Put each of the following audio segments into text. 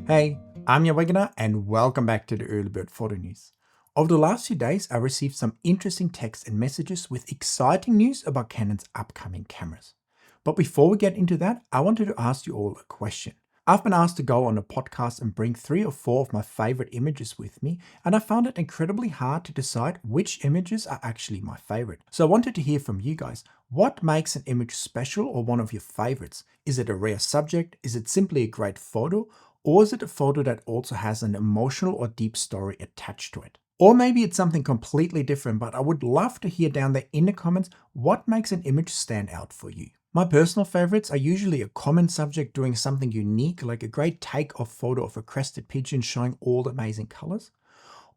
Hey, I'm your Wegener and welcome back to the Early Bird Photo News. Over the last few days, I received some interesting texts and messages with exciting news about Canon's upcoming cameras. But before we get into that, I wanted to ask you all a question. I've been asked to go on a podcast and bring 3 or 4 of my favorite images with me, and I found it incredibly hard to decide which images are actually my favorite. So I wanted to hear from you guys. What makes an image special or one of your favorites? Is it a rare subject? Is it simply a great photo? Or is it a photo that also has an emotional or deep story attached to it? Or maybe it's something completely different, but I would love to hear down there in the comments what makes an image stand out for you. My personal favorites are usually a common subject doing something unique, like a great take-off photo of a crested pigeon showing all the amazing colors,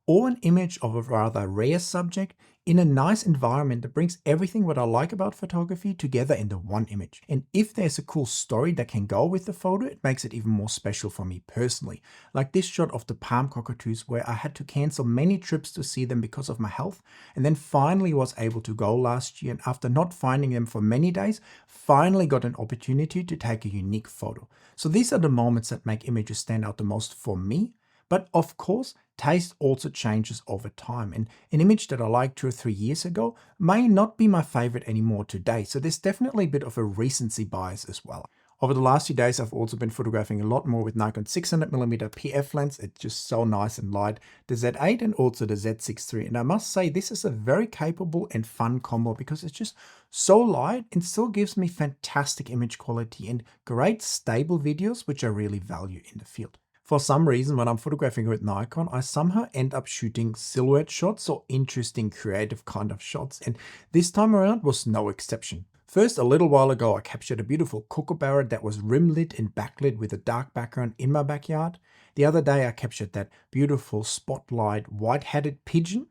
or an image of a rather rare subject in a nice environment that brings everything what I like about photography together into one image. And if there's a cool story that can go with the photo, it makes it even more special for me personally. Like this shot of the palm cockatoos where I had to cancel many trips to see them because of my health, and then finally was able to go last year, and after not finding them for many days, finally got an opportunity to take a unique photo. So these are the moments that make images stand out the most for me. But of course, taste also changes over time, and an image that I liked 2 or 3 years ago may not be my favorite anymore today, so there's definitely a bit of a recency bias as well. Over the last few days, I've also been photographing a lot more with Nikon 600mm PF lens. It's just so nice and light. The Z8 and also the Z6 III. And I must say, this is a very capable and fun combo because it's just so light and still gives me fantastic image quality and great stable videos, which I really value in the field. For some reason, when I'm photographing with Nikon, I somehow end up shooting silhouette shots or interesting creative kind of shots, and this time around was no exception. First, a little while ago, I captured a beautiful kookaburra that was rim-lit and backlit with a dark background in my backyard. The other day, I captured that beautiful spotlight white-headed pigeon.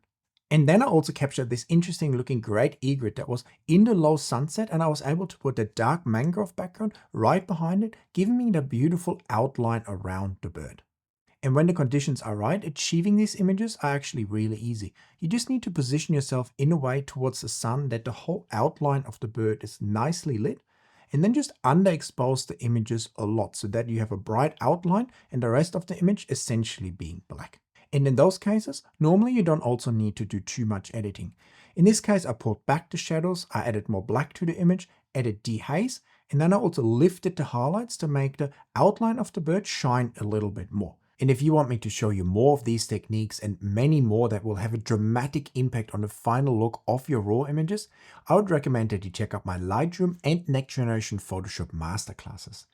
And then I also captured this interesting looking great egret that was in the low sunset, and I was able to put the dark mangrove background right behind it, giving me the beautiful outline around the bird. And when the conditions are right, achieving these images are actually really easy. You just need to position yourself in a way towards the sun that the whole outline of the bird is nicely lit, and then just underexpose the images a lot so that you have a bright outline and the rest of the image essentially being black. And in those cases, normally you don't also need to do too much editing. In this case, I pulled back the shadows, I added more black to the image, added dehaze, and then I also lifted the highlights to make the outline of the bird shine a little bit more. And if you want me to show you more of these techniques and many more that will have a dramatic impact on the final look of your raw images, I would recommend that you check out my Lightroom and Next Generation Photoshop masterclasses.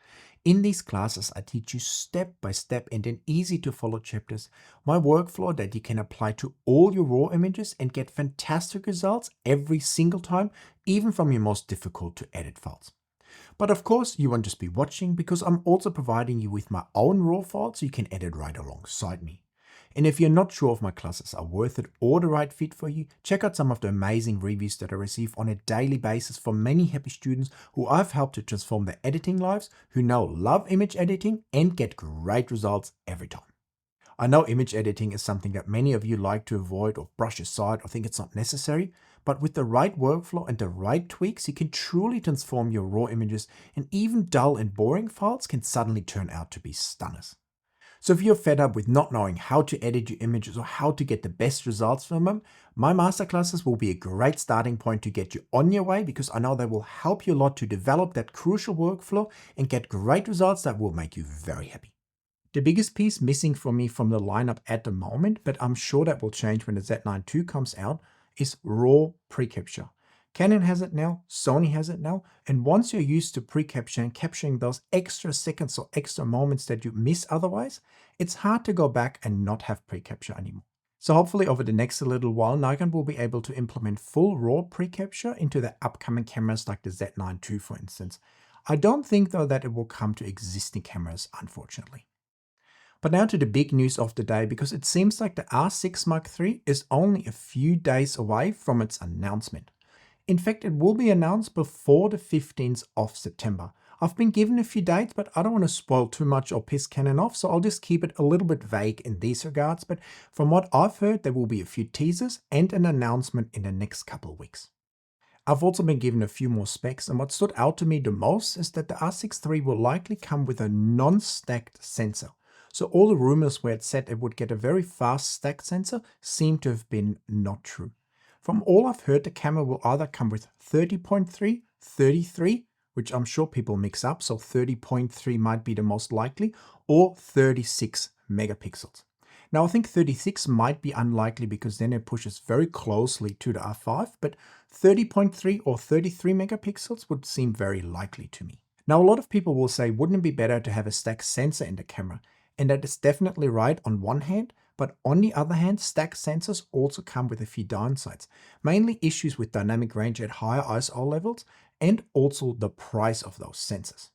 In these classes, I teach you step by step and in easy to follow chapters my workflow that you can apply to all your raw images and get fantastic results every single time, even from your most difficult to edit files. But of course, you won't just be watching because I'm also providing you with my own raw files so you can edit right alongside me. And if you're not sure if my classes are worth it or the right fit for you, check out some of the amazing reviews that I receive on a daily basis from many happy students who I've helped to transform their editing lives, who now love image editing and get great results every time. I know image editing is something that many of you like to avoid or brush aside or think it's not necessary, but with the right workflow and the right tweaks, you can truly transform your raw images, and even dull and boring files can suddenly turn out to be stunners. So if you're fed up with not knowing how to edit your images or how to get the best results from them, my masterclasses will be a great starting point to get you on your way, because I know they will help you a lot to develop that crucial workflow and get great results that will make you very happy. The biggest piece missing for me from the lineup at the moment, but I'm sure that will change when the Z9 II comes out, is raw pre-capture. Canon has it now, Sony has it now, and once you're used to pre-capture and capturing those extra seconds or extra moments that you miss otherwise, it's hard to go back and not have pre-capture anymore. So hopefully over the next little while, Nikon will be able to implement full raw pre-capture into the upcoming cameras like the Z9 II, for instance. I don't think though that it will come to existing cameras, unfortunately. But now to the big news of the day, because it seems like the R6 Mark III is only a few days away from its announcement. In fact, it will be announced before the 15th of September. I've been given a few dates, but I don't want to spoil too much or piss Canon off, so I'll just keep it a little bit vague in these regards. But from what I've heard, there will be a few teasers and an announcement in the next couple of weeks. I've also been given a few more specs, and what stood out to me the most is that the R6 III will likely come with a non-stacked sensor. So all the rumors where it said it would get a very fast stacked sensor seem to have been not true. From all I've heard, the camera will either come with 30.3, 33, which I'm sure people mix up, so 30.3 might be the most likely, or 36 megapixels. Now I think 36 might be unlikely because then it pushes very closely to the R5, but 30.3 or 33 megapixels would seem very likely to me. Now a lot of people will say, wouldn't it be better to have a stacked sensor in the camera? And that is definitely right on one hand, but on the other hand, stacked sensors also come with a few downsides, mainly issues with dynamic range at higher ISO levels and also the price of those sensors.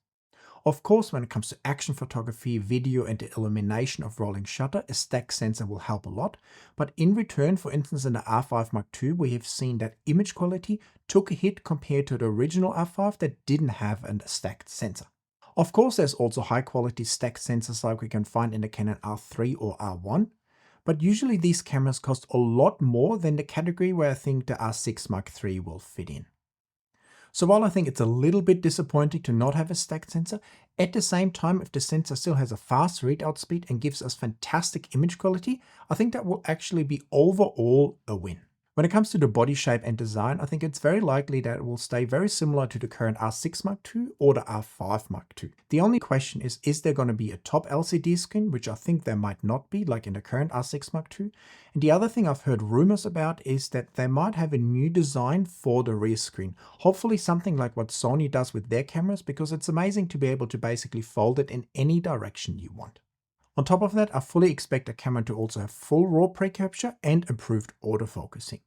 Of course, when it comes to action photography, video, and the illumination of rolling shutter, a stacked sensor will help a lot. But in return, for instance, in the R5 Mark II, we have seen that image quality took a hit compared to the original R5 that didn't have a stacked sensor. Of course, there's also high quality stacked sensors like we can find in the Canon R3 or R1. But usually these cameras cost a lot more than the category where I think the R6 Mark III will fit in. So while I think it's a little bit disappointing to not have a stacked sensor, at the same time, if the sensor still has a fast readout speed and gives us fantastic image quality, I think that will actually be overall a win. When it comes to the body shape and design, I think it's very likely that it will stay very similar to the current R6 Mark II or the R5 Mark II. The only question is there going to be a top LCD screen, which I think there might not be, like in the current R6 Mark II. And the other thing I've heard rumors about is that they might have a new design for the rear screen. Hopefully something like what Sony does with their cameras, because it's amazing to be able to basically fold it in any direction you want. On top of that, I fully expect a camera to also have full RAW pre-capture and improved autofocusing.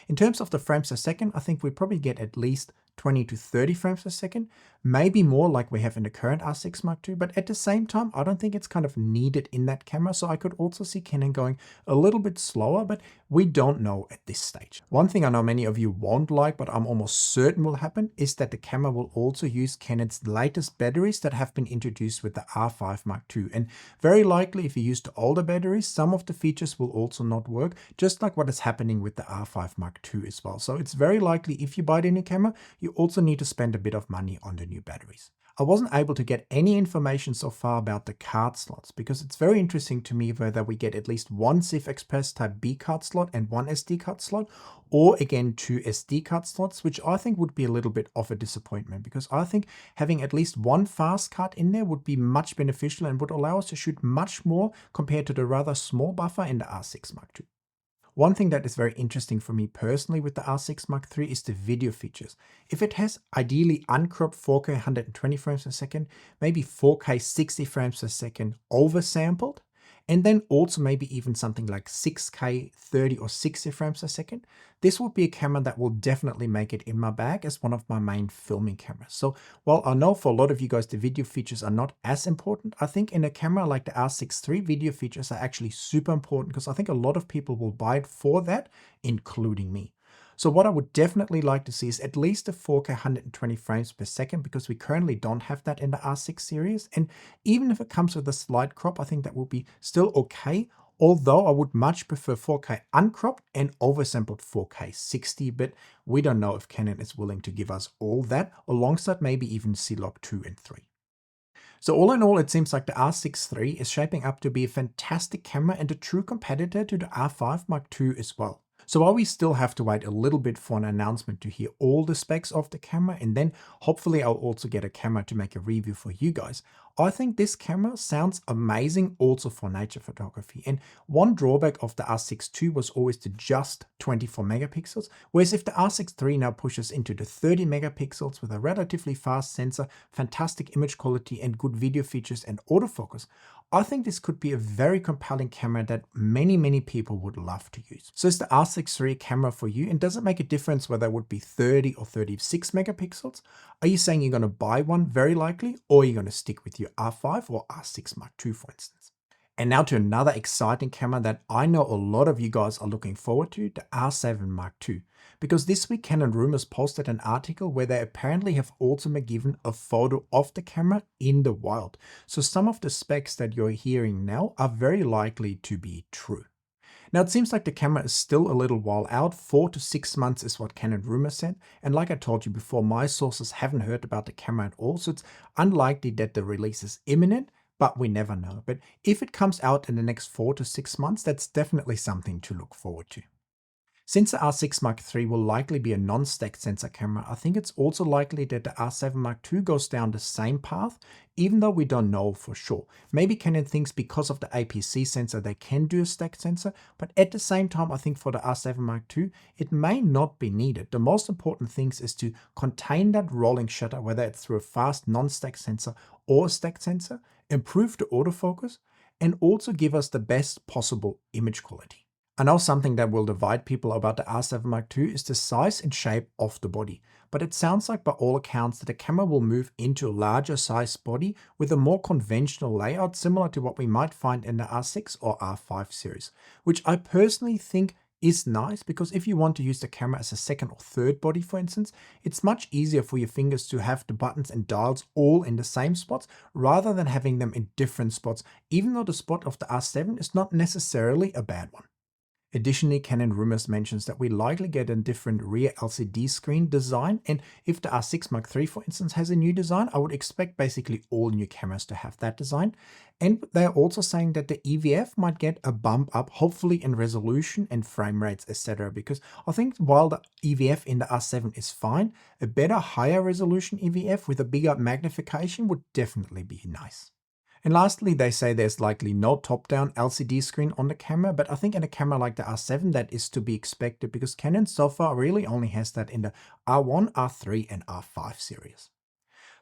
In terms of the frames per second, I think we probably get at least 20 to 30 frames per second, maybe more like we have in the current R6 Mark II, but at the same time, I don't think it's kind of needed in that camera, so I could also see Canon going a little bit slower, but we don't know at this stage. One thing I know many of you won't like, but I'm almost certain will happen, is that the camera will also use Canon's latest batteries that have been introduced with the R5 Mark II, and very likely if you use the older batteries, some of the features will also not work, just like what is happening with the R5 Mark II as well. So it's very likely if you buy the new camera, you also need to spend a bit of money on the new batteries. I wasn't able to get any information so far about the card slots because it's very interesting to me whether we get at least one CIF Express Type B card slot and one SD card slot, or again 2 SD card slots, which I think would be a little bit of a disappointment because I think having at least one fast card in there would be much beneficial and would allow us to shoot much more compared to the rather small buffer in the R6 Mark II. One thing that is very interesting for me personally with the R6 Mark III is the video features. If it has ideally uncropped 4K 120 frames per second, maybe 4K 60 frames per second oversampled, and then also maybe even something like 6K 30 or 60 frames per second, this would be a camera that will definitely make it in my bag as one of my main filming cameras. So while I know for a lot of you guys the video features are not as important, I think in a camera like the R6 III, video features are actually super important because I think a lot of people will buy it for that, including me. So what I would definitely like to see is at least a 4K 120 frames per second because we currently don't have that in the R6 series. And even if it comes with a slight crop, I think that will be still okay. Although I would much prefer 4K uncropped and oversampled 4K 60, but we don't know if Canon is willing to give us all that alongside maybe even C-Log 2 and 3. So all in all, it seems like the R6 III is shaping up to be a fantastic camera and a true competitor to the R5 Mark II as well. So while we still have to wait a little bit for an announcement to hear all the specs of the camera, and then hopefully I'll also get a camera to make a review for you guys, I think this camera sounds amazing also for nature photography. And one drawback of the R6 II was always the just 24 megapixels, whereas if the R6 III now pushes into the 30 megapixels with a relatively fast sensor, fantastic image quality and good video features and autofocus, I think this could be a very compelling camera that many people would love to use. So is the R6 III camera for you, and does it make a difference whether it would be 30 or 36 megapixels? Are you saying you're going to buy one very likely, or are you going to stick with your R5 or R6 Mark II for instance? And now to another exciting camera that I know a lot of you guys are looking forward to, the R7 Mark II. Because this week Canon Rumors posted an article where they apparently have also been given a photo of the camera in the wild. So some of the specs that you're hearing now are very likely to be true. Now it seems like the camera is still a little while out. 4 to 6 months is what Canon rumor said. And like I told you before, my sources haven't heard about the camera at all, so it's unlikely that the release is imminent, but we never know. But if it comes out in the next 4 to 6 months, that's definitely something to look forward to. Since the R6 Mark III will likely be a non-stacked sensor camera, I think it's also likely that the R7 Mark II goes down the same path, even though we don't know for sure. Maybe Canon thinks because of the APC sensor they can do a stacked sensor, but at the same time I think for the R7 Mark II it may not be needed. The most important thing is to contain that rolling shutter, whether it's through a fast non-stacked sensor or a stacked sensor, improve the autofocus, and also give us the best possible image quality. I know something that will divide people about the R7 Mark II is the size and shape of the body, but it sounds like by all accounts that the camera will move into a larger size body with a more conventional layout similar to what we might find in the R6 or R5 series, which I personally think is nice because if you want to use the camera as a second or third body, for instance, it's much easier for your fingers to have the buttons and dials all in the same spots rather than having them in different spots, even though the spot of the R7 is not necessarily a bad one. Additionally, Canon rumors mentions that we likely get a different rear LCD screen design, and if the R6 Mark III, for instance, has a new design, I would expect basically all new cameras to have that design. And they're also saying that the EVF might get a bump up, hopefully in resolution and frame rates, etc. Because I think while the EVF in the R7 is fine, a better higher resolution EVF with a bigger magnification would definitely be nice. And lastly, they say there's likely no top-down LCD screen on the camera, but I think in a camera like the R7 that is to be expected because Canon so far really only has that in the R1, R3 and R5 series.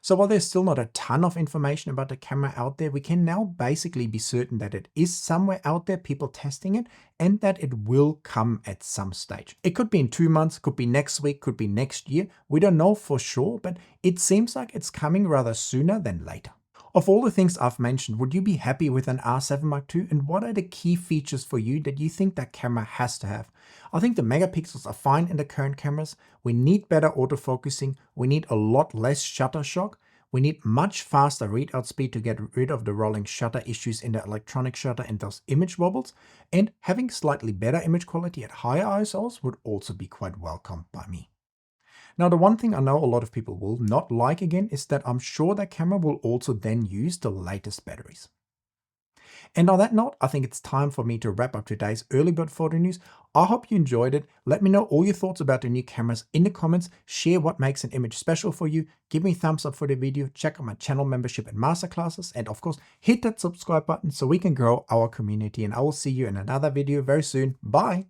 So while there's still not a ton of information about the camera out there, we can now basically be certain that it is somewhere out there, people testing it, and that it will come at some stage. It could be in 2 months, could be next week, could be next year. We don't know for sure, but it seems like it's coming rather sooner than later. Of all the things I've mentioned, would you be happy with an R7 Mark II, and what are the key features for you that you think that camera has to have? I think the megapixels are fine in the current cameras. We need better autofocusing. We need a lot less shutter shock. We need much faster readout speed to get rid of the rolling shutter issues in the electronic shutter and those image wobbles. And having slightly better image quality at higher ISOs would also be quite welcomed by me. Now, the one thing I know a lot of people will not like again is that I'm sure that camera will also then use the latest batteries. And on that note, I think it's time for me to wrap up today's early bird photo news. I hope you enjoyed it. Let me know all your thoughts about the new cameras in the comments. Share what makes an image special for you. Give me a thumbs up for the video. Check out my channel membership and masterclasses. And of course, hit that subscribe button so we can grow our community. And I will see you in another video very soon. Bye.